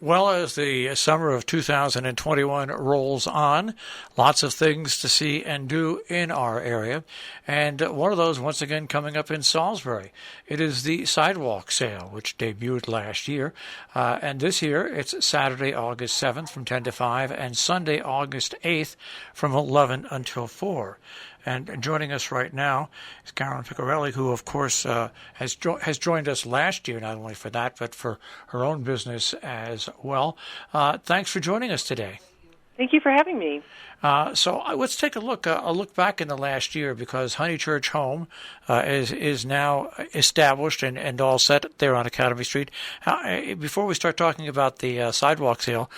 Well, as the summer of 2021 rolls on, lots of things to see and do in our area. And one of those, once again, coming up in Salisbury. It is the Sidewalk sale, which debuted last year. And this year, it's Saturday, August 7th from 10 to 5, and Sunday, August 8th from 11 until 4. And joining us right now is Carolyn Piccereli, who, of course, has joined us last year, not only for that, but for her own business as well. Thanks for joining us today. Thank you for having me. So let's take a look back in the last year, because Honeychurch Home is now established and all set there on Academy Street. Before we start talking about the sidewalk sale,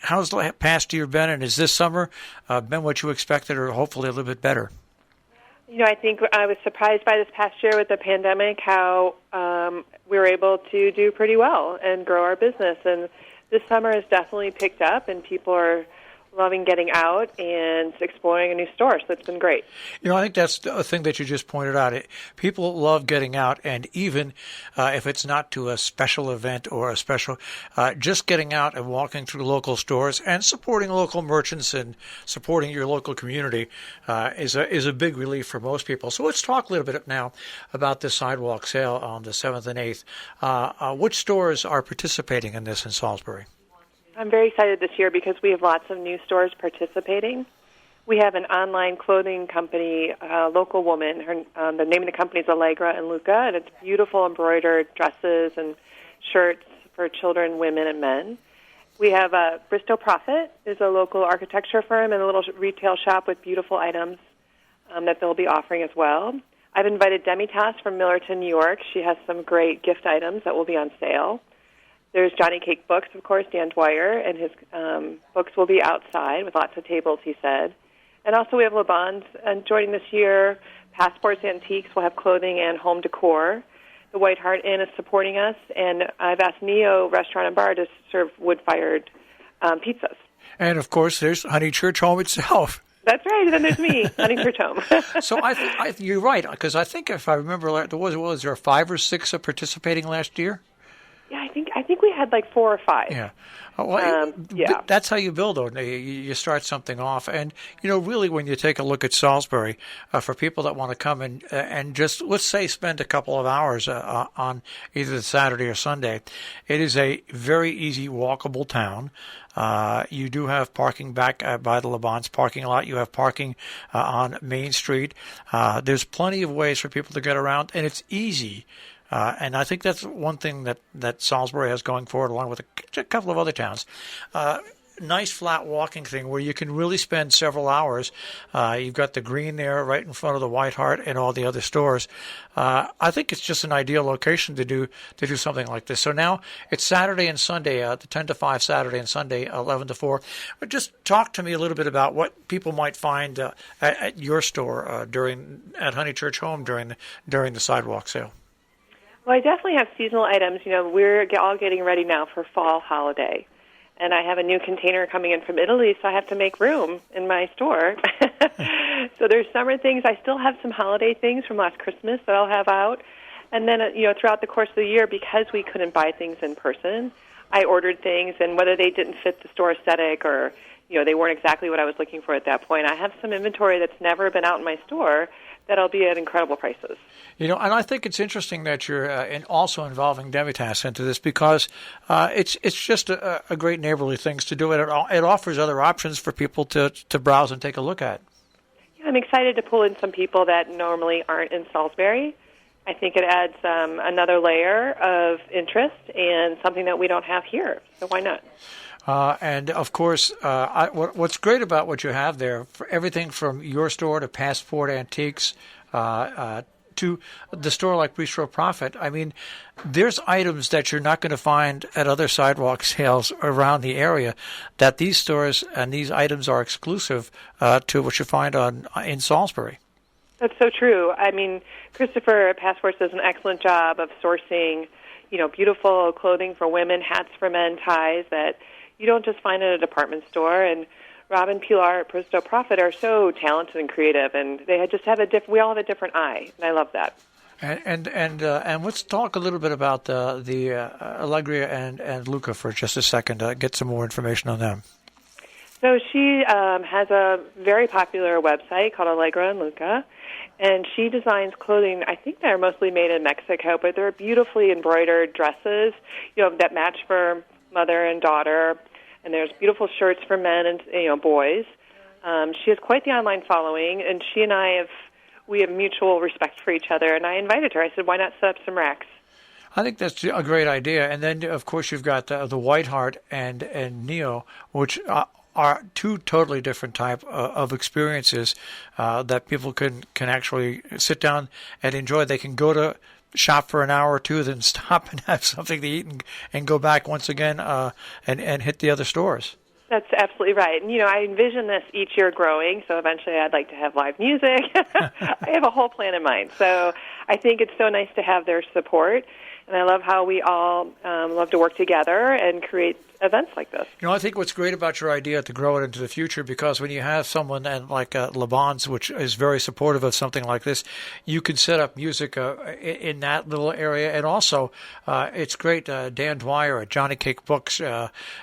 how's the past year been, and has this summer been what you expected, or hopefully a little bit better? I think I was surprised by this past year with the pandemic how we were able to do pretty well and grow our business. And this summer has definitely picked up, and people are loving getting out and exploring a new store, so it's been great. I think that's a thing that you just pointed out. People love getting out, and even if it's not to a special event or a special, just getting out and walking through local stores and supporting local merchants and supporting your local community is a big relief for most people. So let's talk a little bit now about this sidewalk sale on the 7th and 8th. Which stores are participating in this in Salisbury? I'm very excited this year because we have lots of new stores participating. We have an online clothing company, a local woman. The name of the company is Allegra and Luca, and it's beautiful embroidered dresses and shirts for children, women, and men. We have Bristow Profit is a local architecture firm and a little retail shop with beautiful items that they'll be offering as well. I've invited Demi Tass from Millerton, New York. She has some great gift items that will be on sale. There's Johnny Cake Books, of course, Dan Dwyer, and his books will be outside with lots of tables, he said. And also we have Le Bon's joining this year. Passports Antiques will have clothing and home decor. The White Hart Inn is supporting us, and I've asked Neo Restaurant and Bar to serve wood-fired pizzas. And, of course, there's Honeychurch Home itself. That's right, and then there's me, Honeychurch Home. So you're right, because I think if I remember, was there 5 or 6 participating last year? Yeah, I think we had like 4 or 5. Yeah. That's how you build, though. You start something off. And, really when you take a look at Salisbury, for people that want to come and just, let's say, spend a couple of hours on either Saturday or Sunday, it is a very easy, walkable town. You do have parking back by the Le Bon's parking lot. You have parking on Main Street. There's plenty of ways for people to get around, and it's easy. And I think that's one thing that Salisbury has going forward, along with a couple of other towns. Nice flat walking thing where you can really spend several hours. You've got the green there right in front of the White Hart and all the other stores. I think it's just an ideal location to do something like this. So now it's Saturday and Sunday, the 10 to 5 Saturday and Sunday, 11 to 4. But just talk to me a little bit about what people might find at your store at Honeychurch Home during the sidewalk sale. Well, I definitely have seasonal items. We're all getting ready now for fall holiday. And I have a new container coming in from Italy, so I have to make room in my store. So there's summer things. I still have some holiday things from last Christmas that I'll have out. And then, throughout the course of the year, because we couldn't buy things in person, I ordered things, and whether they didn't fit the store aesthetic or, they weren't exactly what I was looking for at that point, I have some inventory that's never been out in my store that'll be at incredible prices. And I think it's interesting that you're also involving Demi Tass into this, because it's just a great neighborly things to do, and it offers other options for people to browse and take a look at. Yeah, I'm excited to pull in some people that normally aren't in Salisbury. I think it adds another layer of interest and something that we don't have here, so why not? And, of course, what's great about what you have there, for everything from your store to Passport Antiques to the store like Bristow Profit, I mean, there's items that you're not going to find at other sidewalk sales around the area, that these stores and these items are exclusive to what you find in Salisbury. That's so true. I mean, Christopher at Passports does an excellent job of sourcing, beautiful clothing for women, hats for men, ties that you don't just find at a department store. And Rob and Pilar at Bristow Profit are so talented and creative, and they just have we all have a different eye, and I love that. And let's talk a little bit about the Allegria and Luca for just a second. Get some more information on them. So she has a very popular website called Allegra and Luca, and she designs clothing. I think they're mostly made in Mexico, but they're beautifully embroidered dresses, that match for mother and daughter. And there's beautiful shirts for men and boys. She has quite the online following, and she and we have mutual respect for each other. And I invited her. I said, "Why not set up some racks?" I think that's a great idea. And then, of course, you've got the Whiteheart and Neo, which are two totally different type of experiences that people can actually sit down and enjoy. They can go to shop for an hour or two, then stop and have something to eat and go back once again and hit the other stores. That's absolutely right. And, I envision this each year growing, so eventually I'd like to have live music. I have a whole plan in mind. So I think it's so nice to have their support, and I love how we all love to work together and create events like this. I think what's great about your idea to grow it into the future, because when you have someone like Le Bon's, which is very supportive of something like this, you can set up music in that little area. And also, it's great, Dan Dwyer at Johnny Cake Books,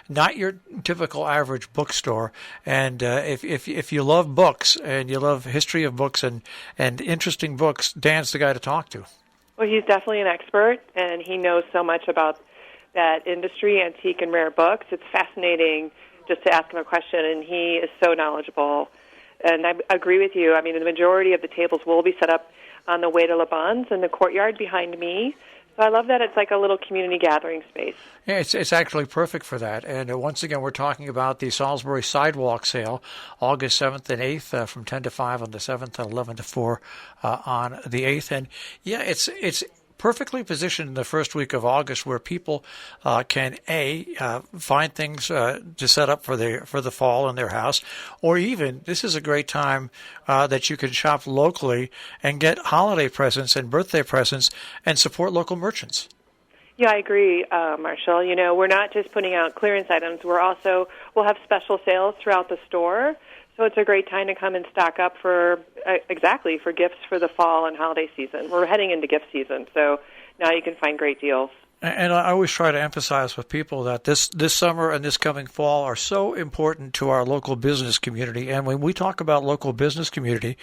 not your typical average bookstore. And if you love books and you love history of books and interesting books, Dan's the guy to talk to. Well, he's definitely an expert, and he knows so much about that industry, antique and rare books. It's fascinating just to ask him a question, and he is so knowledgeable. And I agree with you. I mean, the majority of the tables will be set up on the way to Le Bon's in the courtyard behind me. So I love that it's like a little community gathering space. Yeah, it's actually perfect for that. And once again, we're talking about the Salisbury Sidewalk sale, August 7th and 8th from 10 to 5 on the 7th and 11 to 4 on the 8th. And, yeah, it's perfectly positioned in the first week of August, where people can find things to set up for the fall in their house, or even this is a great time that you can shop locally and get holiday presents and birthday presents and support local merchants. Yeah, I agree, Marshall. We're not just putting out clearance items. We'll have special sales throughout the store. So it's a great time to come and stock up for gifts for the fall and holiday season. We're heading into gift season, so now you can find great deals. And I always try to emphasize with people that this summer and this coming fall are so important to our local business community. And when we talk about local business community,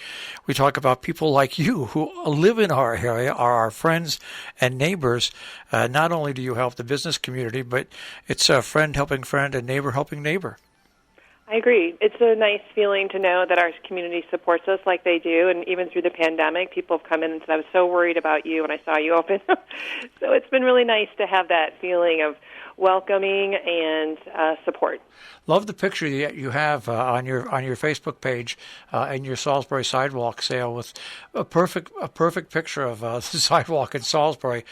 we talk about people like you who live in our area, are our friends and neighbors. Not only do you help the business community, but it's a friend helping friend and neighbor helping neighbor. I agree. It's a nice feeling to know that our community supports us like they do, and even through the pandemic, people have come in and said, "I was so worried about you when I saw you open." So it's been really nice to have that feeling of welcoming and support. Love the picture that you have on your Facebook page and your Salisbury Sidewalk sale with a perfect picture of the sidewalk in Salisbury,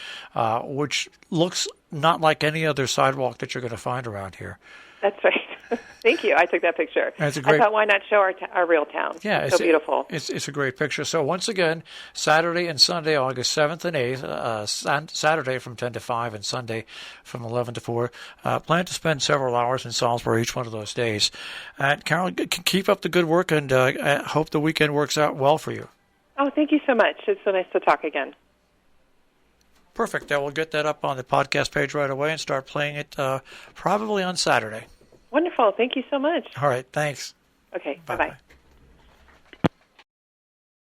which looks not like any other sidewalk that you're going to find around here. That's right. Thank you. I took that picture. I thought, why not show our real town? Yeah, it's so beautiful. It's a great picture. So once again, Saturday and Sunday, August 7th and 8th, Saturday from 10 to 5 and Sunday from 11 to 4. Plan to spend several hours in Salisbury each one of those days. Carol, keep up the good work, and I hope the weekend works out well for you. Oh, thank you so much. It's so nice to talk again. Perfect. We'll get that up on the podcast page right away and start playing it probably on Saturday. Wonderful. Thank you so much. All right. Thanks. Okay. Bye-bye.